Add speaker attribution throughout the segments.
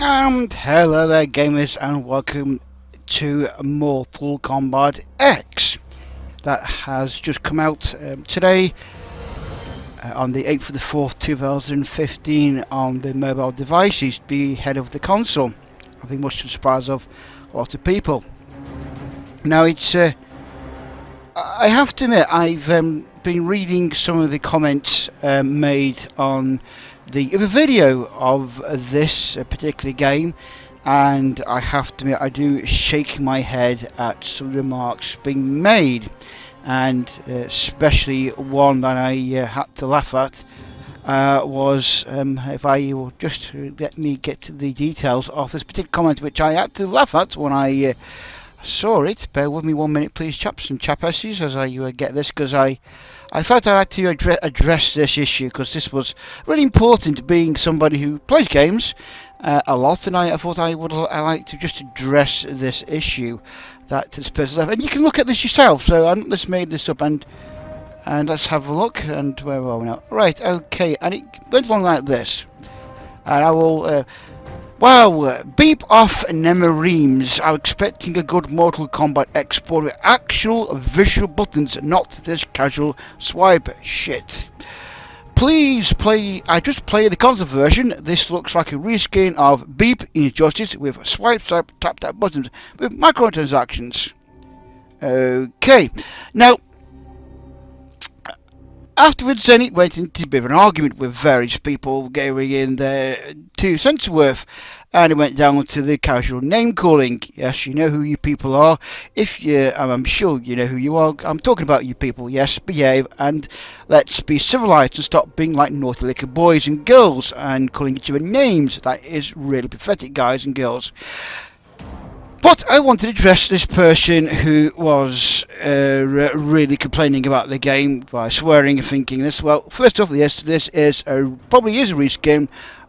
Speaker 1: And hello there gamers, and welcome to Mortal Kombat X that has just come out today on the 8th of the 4th 2015 on the mobile devices, be ahead of the console. I think much to the surprise of a lot of people. Now it's I have to admit, I've been reading some of the comments made on the video of this particular game, and I have to admit I do shake my head at some of the remarks being made, and especially one that I had to laugh at was, if I will just let me get to the details of this particular comment, which I had to laugh at when I saw it. Bear with me 1 minute please, chaps and chapesses, as I get this, because I felt I had to address this issue, because this was really important, being somebody who plays games a lot, and I thought I like to just address this issue that this person left. And you can look at this yourself, so I just made this up, and let's have a look. And where are we now? Right, okay, and it went along like this, and I will wow, beep off Nemereams. I'm expecting a good Mortal Kombat export with actual visual buttons, not this casual swipe shit. Please play, I just play the console version. This looks like a reskin of Beep Injustice with swipe, tap, tap buttons with microtransactions. Okay, now afterwards, then it went into a bit of an argument with various people giving in their 2 cents worth, and it went down to the casual name calling. Yes, you know who you people are. If you, I'm sure you know who you are. I'm talking about you people. Yes, behave and let's be civilized and stop being like naughty little boys and girls and calling each other names. That is really pathetic, guys and girls. But I wanted to address this person who was really complaining about the game by swearing and thinking this. Well, first off, yes, this is probably is a reskin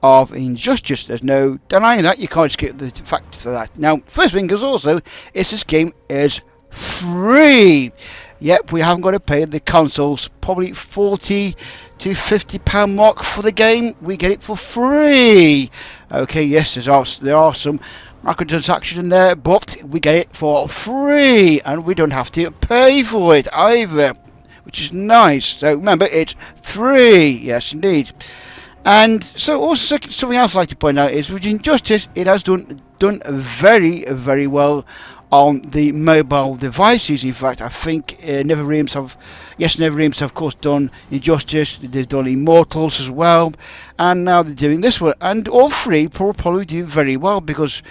Speaker 1: of Injustice. There's no denying that. You can't skip the fact for that. Now, first thing is also, this game is free. Yep, we haven't got to pay the consoles probably £40 to £50 mark for the game. We get it for free. Okay, yes, there are some microtransactions in there, but we get it for free, and we don't have to pay for it either, which is nice. So remember, it's free. Yes, indeed. And so also something else I'd like to point out is with Injustice, it has done very, very well on the mobile devices. In fact, I think Nevereams have of course done Injustice, they've done Immortals as well, and now they're doing this one, and all three probably do very well, because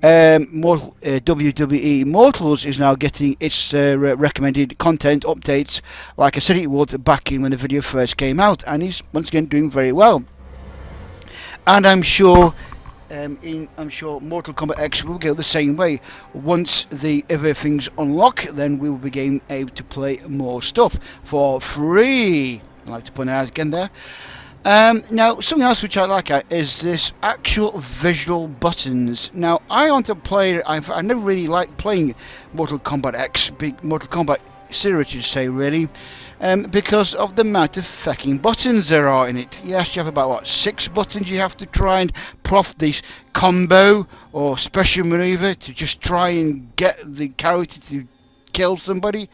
Speaker 1: WWE Immortals is now getting its recommended content updates, like I said it would back in when the video first came out, and he's once again doing very well. And I'm sure Mortal Kombat X will go the same way. Once the other things unlock, then we will begin able to play more stuff for free. I'd like to point out again there. Now, something else which I like is this actual visual buttons. Now, I want to play. I never really liked playing Mortal Kombat X, Mortal Kombat series, to say really. Because of the amount of fucking buttons there are in it. Yes, you have about, what, 6 buttons you have to try and prof this combo or special maneuver to just try and get the character to kill somebody.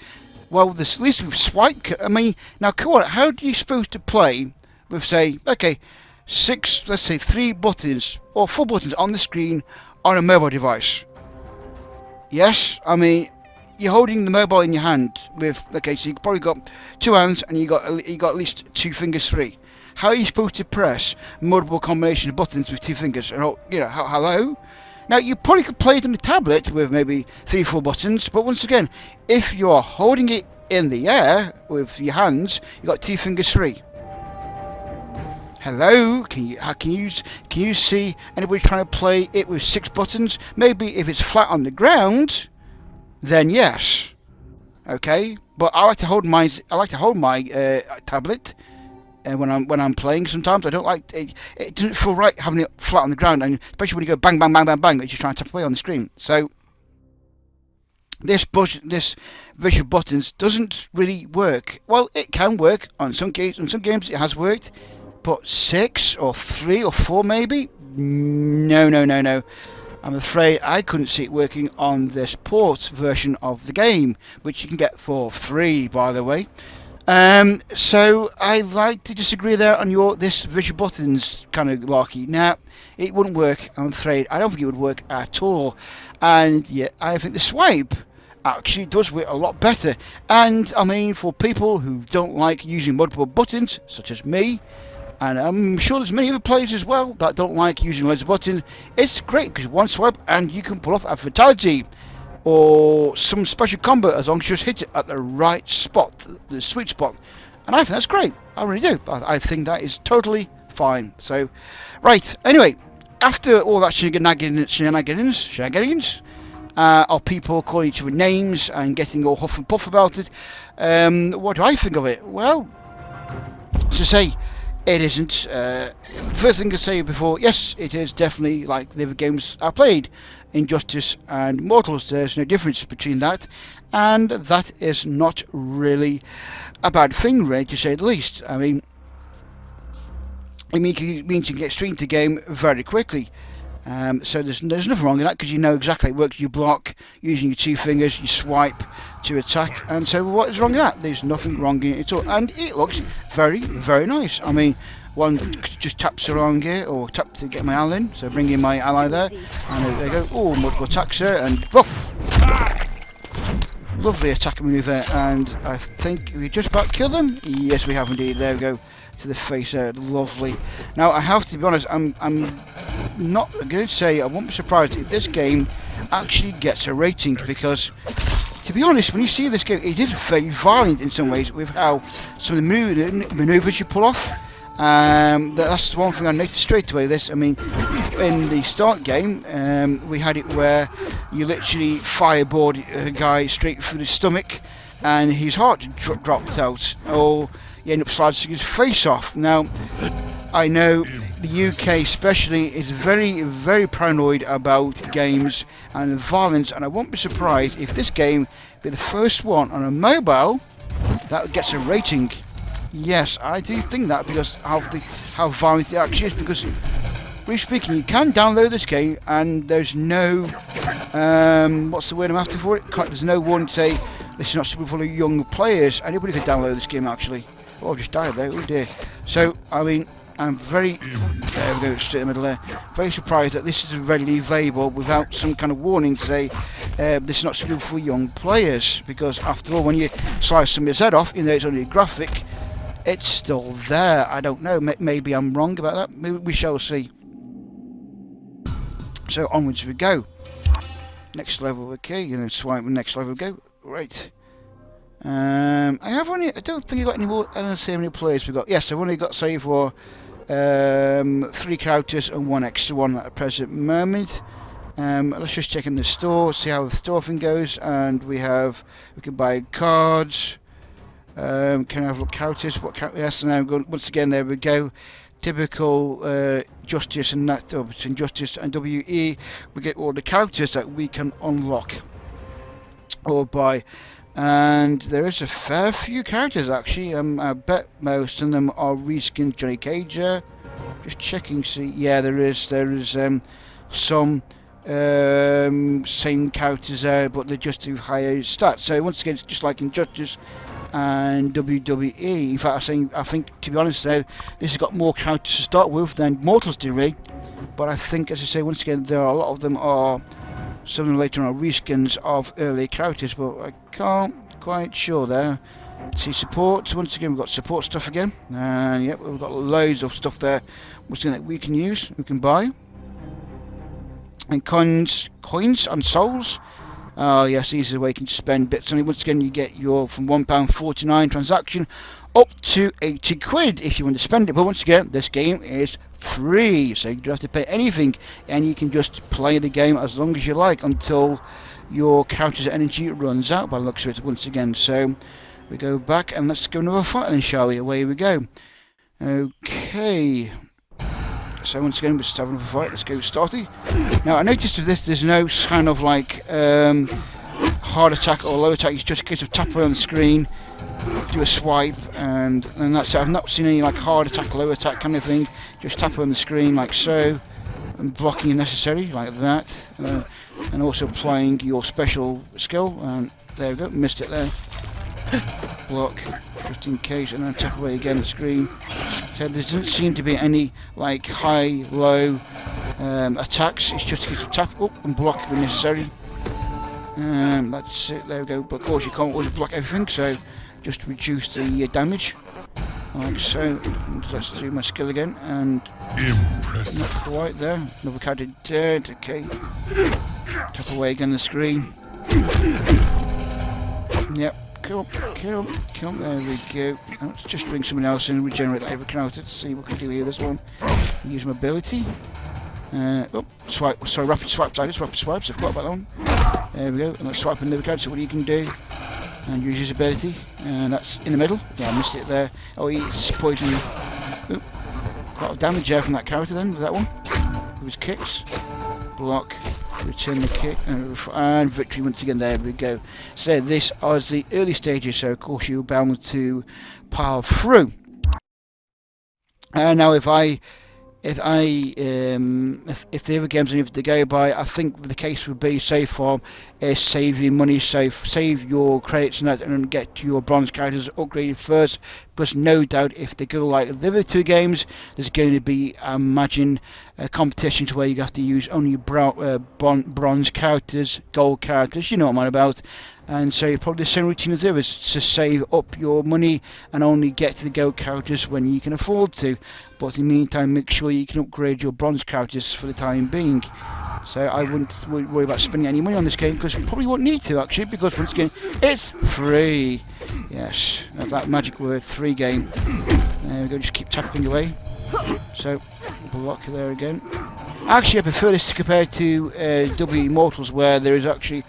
Speaker 1: Well, at least with swipe, I mean, now come on, how are you supposed to play with, say, okay, 6, let's say 3 buttons or 4 buttons on the screen on a mobile device? Yes, I mean, you're holding the mobile in your hand with, okay, so you've probably got 2 hands and you got at least 2 fingers free. How are you supposed to press multiple combinations of buttons with 2 fingers? And, you know, hello? Now, you probably could play it on the tablet with maybe 3 or 4 buttons, but once again, if you're holding it in the air with your hands, you've got 2 fingers free. Hello? Can you see anybody trying to play it with 6 buttons? Maybe if it's flat on the ground, then yes, okay. But I like to hold my tablet, and when I'm playing, sometimes I don't like it. It doesn't feel right having it flat on the ground, and especially when you go bang bang bang bang bang, as you're trying to tap away on the screen. So this visual buttons doesn't really work. Well, it can work on some games. On some games it has worked, but 6 or 3 or 4 maybe no. I'm afraid I couldn't see it working on this port version of the game, which you can get for free, by the way. So I like to disagree there on this visual buttons kind of larky. Now, it wouldn't work, I'm afraid. I don't think it would work at all. And yet, I think the swipe actually does work a lot better. And I mean, for people who don't like using multiple buttons, such as me, and I'm sure there's many other players as well that don't like using loads of buttons, it's great because one swipe and you can pull off a fatality or some special combo as long as you just hit it at the right spot, the sweet spot. And I think that's great. I really do. I think that is totally fine. So, right. Anyway, after all that shenanigans, of people calling each other names and getting all huff and puff about it, what do I think of it? Well, to say, it isn't. First thing to say before, yes, it is definitely like the other games I played, Injustice and Mortals. There's no difference between that, and that is not really a bad thing, really, to say the least. I mean, it means you can get straight into the game very quickly. So there's nothing wrong with that because you know exactly how it works. You block using your two fingers, you swipe to attack, and so what is wrong with that? There's nothing wrong in it at all, and it looks very, very nice. I mean, one just taps around here, or tap to get my ally in, so bring in my ally there, and there you go. Oh, multiple attacks there, and woof! Lovely attack maneuver, and I think we just about killed them. Yes, we have indeed. There we go. To the face there, lovely. Now I have to be honest, I'm not going to say I won't be surprised if this game actually gets a rating, because to be honest, when you see this game, it is very violent in some ways with how some of the maneuvers you pull off. That's the one thing I noticed straight away. I mean, in the start game, we had it where you literally fireboard a guy straight through the stomach, and his heart dropped out, or you end up slicing his face off. Now, I know the UK especially is very, very paranoid about games and violence, and I won't be surprised if this game be the first one on a mobile that gets a rating. Yes, I do think that because of how violent it actually is, because really speaking, you can download this game and there's no what's the word I'm after for it? There's no warning to say this is not suitable for young players. Anybody can download this game actually. Oh, I just died there, oh dear. So, I mean, I'm very, there we go, straight in the middle there, very surprised that this is readily available without some kind of warning to say this is not suitable for young players, because after all, when you slice somebody's head off, even though it's only a graphic, it's still there. I don't know, maybe I'm wrong about that, maybe we shall see. So, onwards we go. Next level, okay, swipe the next level, go, right. I don't think I've got any more. I don't see how many players we've got. Yes, I've only got, say, for 3 characters and 1 extra one at the present moment. Let's just check in the store, see how the store thing goes, and we can buy cards. Can I have look characters? What characters? Yes, and now once again, there we go. Typical Justice and that, between Justice and WE, we get all the characters that we can unlock or buy. And there is a fair few characters actually. I bet most of them are reskinned Johnny Cage. Just checking, see. Yeah, there is some same characters there, but they're just to higher stats. So once again, it's just like in Justice and WWE. In fact, I think to be honest, though, this has got more characters to start with than Mortals did, really. But I think, as I say, once again, there are a lot of them are. Some of them later on are reskins of earlier characters, but I can't quite sure there. See support, once again we've got support stuff again, and yep, we've got loads of stuff there once again that we can use, we can buy. And coins and souls. Yes, these are the way you can spend bits on it. Once again, you get your from £1.49 transaction up to 80 quid if you want to spend it. But once again, this game is free, so you don't have to pay anything, and you can just play the game as long as you like until your character's energy runs out, by the looks of it, once again. So we go back and let's go another fight then, shall we? Away we go. Okay. So once again, we're just having a fight. Let's go started. Now I noticed with this, there's no kind of like hard attack or low attack. It's just a case of tap around the screen, do a swipe, and that's it. I've not seen any like hard attack, low attack kind of thing. Just tap on the screen like so, and blocking if necessary, like that, and also applying your special skill. And there we go, missed it there. Block, just in case, and then tap away again the screen. So there doesn't seem to be any like high, low attacks. It's just to tap up and block when necessary. That's it. There we go. But of course you can't always block everything, so just reduce the damage, like so. And let's do my skill again, and not quite there. Another character dead. Okay. Tap away again the screen. Yep. Kill, kill, kill. There we go. Let's just bring someone else in and regenerate that every character to see what we can do here. This one. Use my ability. Swipe. Sorry, rapid swipes. I just rapid swipes. I forgot about that one. There we go. And let's swipe another character. So what you can do. And use his ability. And that's in the middle. Yeah, I missed it there. Oh, he's poisoning. Oop. A lot of damage there from that character then, with that one. With his kicks. Block. Return the kick, and victory once again. There we go. So this is the early stages, so of course you're bound to power through. Now if the other games I need to go by, I think the case would be so far is save your money, save your credits and that, and get your bronze characters upgraded first, because no doubt if they go like the other two games, there's going to be, imagine, competitions where you have to use only bronze characters, gold characters, you know what I'm on about. And so probably the same routine as others, to save up your money and only get to the gold characters when you can afford to. But in the meantime, make sure you can upgrade your bronze characters for the time being. So I wouldn't worry about spending any money on this game, because you probably won't need to actually, because once again, it's free. Yes, that magic word, free game. There we go, just keep tapping away. So, block there again. Actually, I prefer this compared to W Immortals, where there is actually,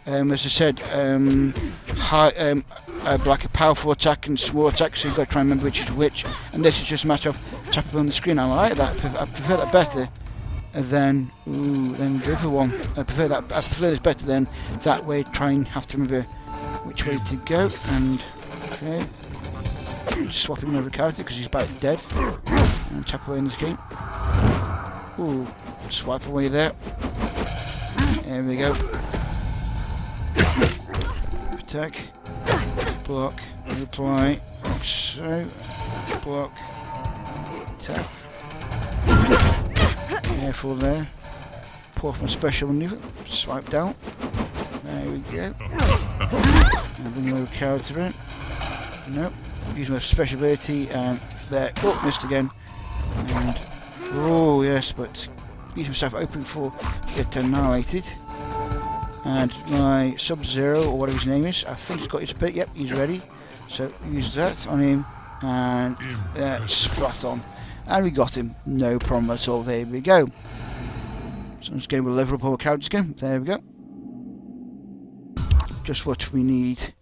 Speaker 1: as I said, like a powerful attack and small attack, so you've got to try and remember which is which. And this is just a matter of tapping on the screen. I like that. I prefer that better than the other one. I prefer this better than that way. Try and have to remember which way to go. And okay, swap him another character because he's about dead. And tap away in this game. Ooh, swipe away there. There we go. Attack, block, reply, like so, block, tap. Careful there. Pull off my special maneuver, swipe down. There we go. And bring another character in. Nope. Use my special ability and there. Oh, missed again. And oh yes, but use myself open for to get annihilated. And my Sub-Zero, or whatever his name is, I think he's got his bit. Yep, he's ready. So use that on him, and splat on. And we got him. No problem at all. There we go. So I'm just going to level up our characters again. There we go. Just what we need.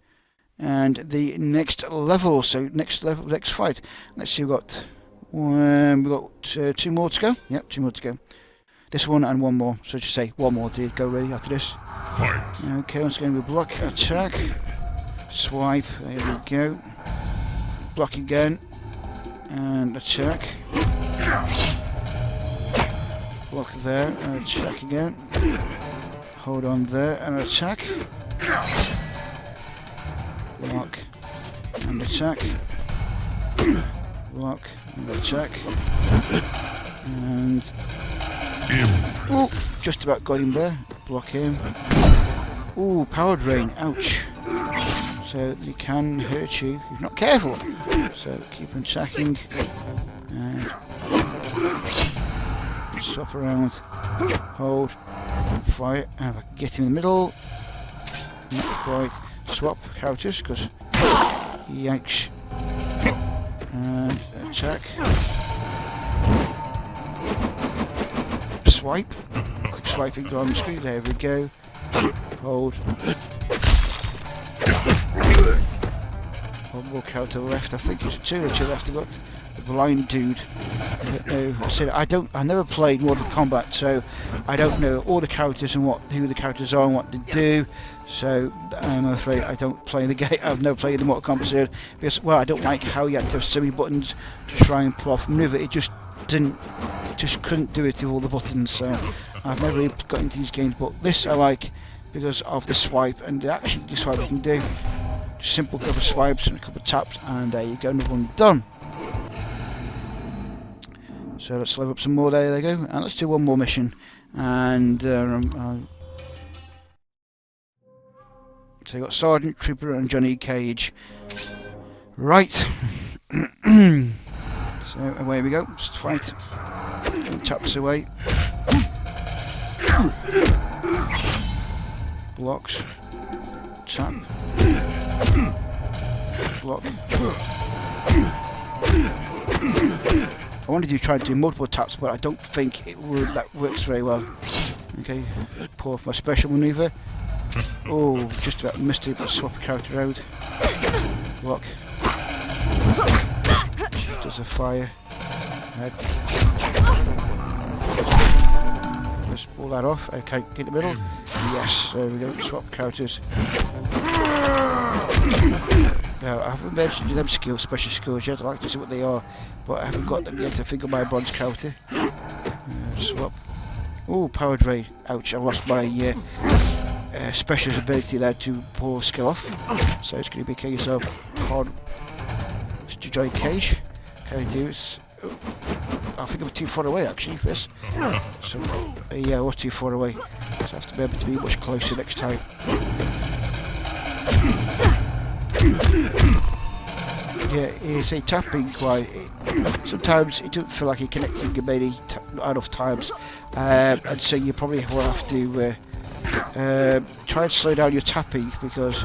Speaker 1: And the next level. So next level, next fight. Let's see. We've got two more to go. Yep, two more to go. This one and one more. So just say one more to go ready after this. Okay, once again we block, attack, swipe, there we go, block again, and attack, block there, and attack again, hold on there, and attack, block, and attack, block, and attack, and ooh, just about got him there. Block him. Ooh, power drain. Ouch. So he can hurt you if you're not careful. So keep on attacking. And swap around. Hold. Fire. And if I can get him in the middle. Not quite. Swap characters because yikes. And attack. Swipe. Quick swiping on the screen. There we go. Hold. One more character left. I think there's two left. I've got the blind dude. I don't know. I said I never played Mortal Kombat, so I don't know all the characters and who the characters are and what they do. So I'm afraid I don't play the game. I've never played the Mortal Kombat series because, well, I don't like how you have to have so many buttons to try and pull off maneuver. It just just couldn't do it with all the buttons. So I've never really got into these games, but this I like because of the swipe and the action the swipe you can do. Just simple couple of swipes and a couple of taps, and there you go, another one done. So let's level up some more. There they go, and let's do one more mission. And so you got Sergeant, Trooper, and Johnny Cage. Right. So away we go. Just fight. Taps away. Blocks. Tap. Block. I wanted to try to do multiple taps, but I don't think that works very well. Okay, pull off my special maneuver. Oh, just about missed it, but swap a character out. Block. Does a fire. Head. Let's pull that off. Okay, get the middle. Yes, there we go. Swap characters. Now, I haven't mentioned them skills, special skills yet. I'd like to see what they are, but I haven't got them yet. I think of my bronze character. Swap. Oh, power drain. Ouch, I lost my special ability there to pull a skill off. So it's going to be a case of hard to join Cage. Can I do it? Oh, I think I'm too far away actually for this. So, yeah, I was too far away. So I have to be able to be much closer next time. Yeah, it's a tapping quite. Sometimes it doesn't feel like you're connecting many enough times, and so you probably will have to try and slow down your tapping, because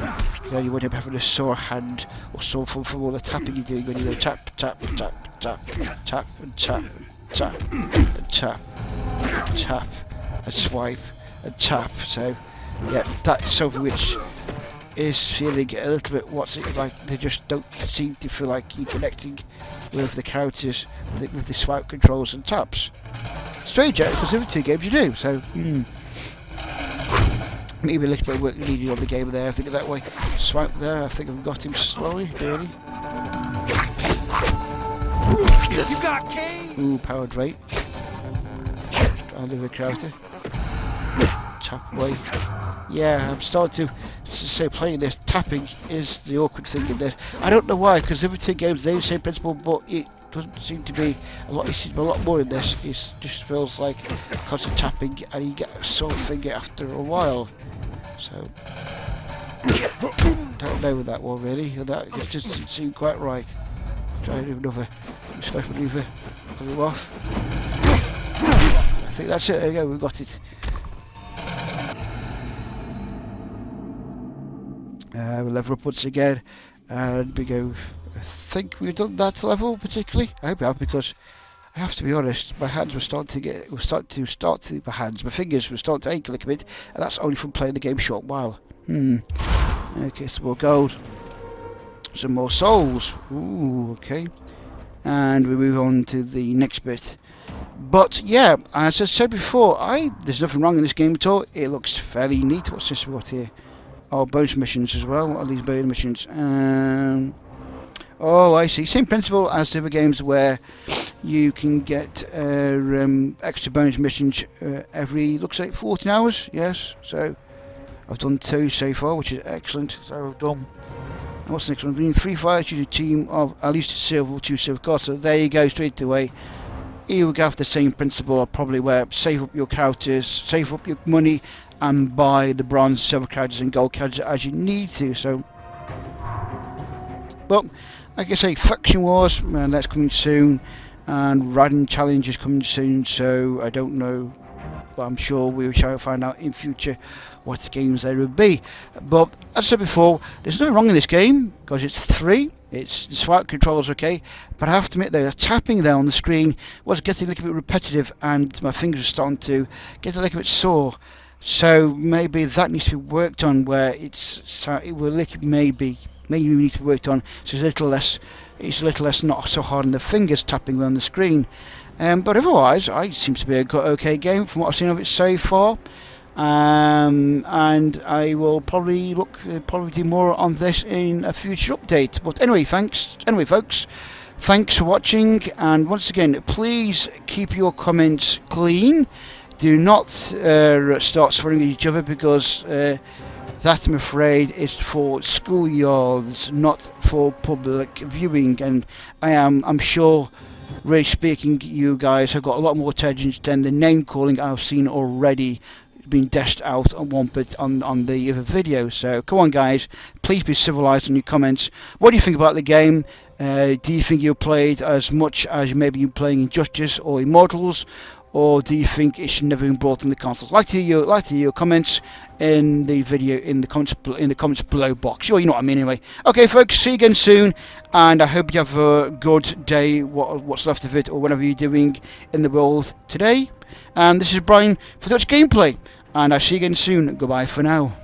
Speaker 1: then you won't be having a sore hand or sore from all the tapping you're doing when you go tap, tap, tap, tap, tap, and tap, and tap, and tap, and tap, and swipe, and tap. So, yeah, that's something which is feeling a little bit, what's it like, they just don't seem to feel like you're connecting with the characters with the swipe controls and taps. Strange, because every two games you do, so maybe a little bit of work needed on the game there, I think of that way. Swipe there, I think I've got him slowly, really. You got K! Ooh, powered rate. Trying to do a character. Tap away. Yeah, I'm starting to say playing this, tapping is the awkward thing in this. I don't know why, because every two games they have the same principle, but it doesn't seem to be a lot. It seems to be a lot more in this. It just feels like constant tapping, and you get a sore finger after a while. So don't know with that one really. That it just doesn't seem quite right. Try to do another special maneuver. Pull him off. I think that's it. There we go. We've got it. We'll level up once again, and we go. I think we've done that level particularly. I hope we have, because I have to be honest, my hands were starting to my hands, my fingers were starting to ache a little bit, and that's only from playing the game a short while. Okay, some more gold, some more souls. Ooh, okay, and we move on to the next bit. But yeah, as I said before, there's nothing wrong in this game at all. It looks fairly neat. What's this we got here? Oh, bonus missions as well. What are these bonus missions? Oh, I see. Same principle as the other games, where you can get extra bonus missions every, looks like 14 hours. Yes. So I've done 2 so far, which is excellent. So I've done. What's the next one? Bringing 3 fighters to a team of at least 2 silver cards. So there you go, straight away. Here we go, have the same principle, probably, where save up your characters, save up your money, and buy the bronze, silver characters and gold characters as you need to. So, but like I say, Faction Wars, man, that's coming soon, and Radin Challenge is coming soon. So I don't know, but I'm sure we will try to find out in future what games there will be. But as I said before, there's nothing wrong in this game, because it's 3. It's the swipe controls, okay, but I have to admit the tapping there on the screen was getting a little bit repetitive, and my fingers are starting to get a little bit sore. So maybe that needs to be worked on, where it will maybe need to be worked on, so it's a little less not so hard on the fingers tapping on the screen. But otherwise, it seems to be a okay game from what I've seen of it so far. And I will probably do more on this in a future update. But anyway, thanks. Anyway, folks, Thanks for watching, and once again, please keep your comments clean. Do not start swearing at each other, because that, I'm afraid, is for schoolyards, not for public viewing. And I'm sure, really speaking, you guys have got a lot more intelligence than the name calling I've seen already been dashed out on one bit on the other video. So come on, guys, please be civilized in your comments. What do you think about the game? Do you think you played as much as maybe you're playing Injustice or Immortals, or do you think it should never have been brought in the console? Like to hear your comments in the video, in the comments below box. Sure, you know what I mean. Anyway, okay, folks, see you again soon, and I hope you have a good day, what's left of it, or whatever you're doing in the world today. And this is Brian for Dutch Gameplay, and I'll see you again soon. Goodbye for now.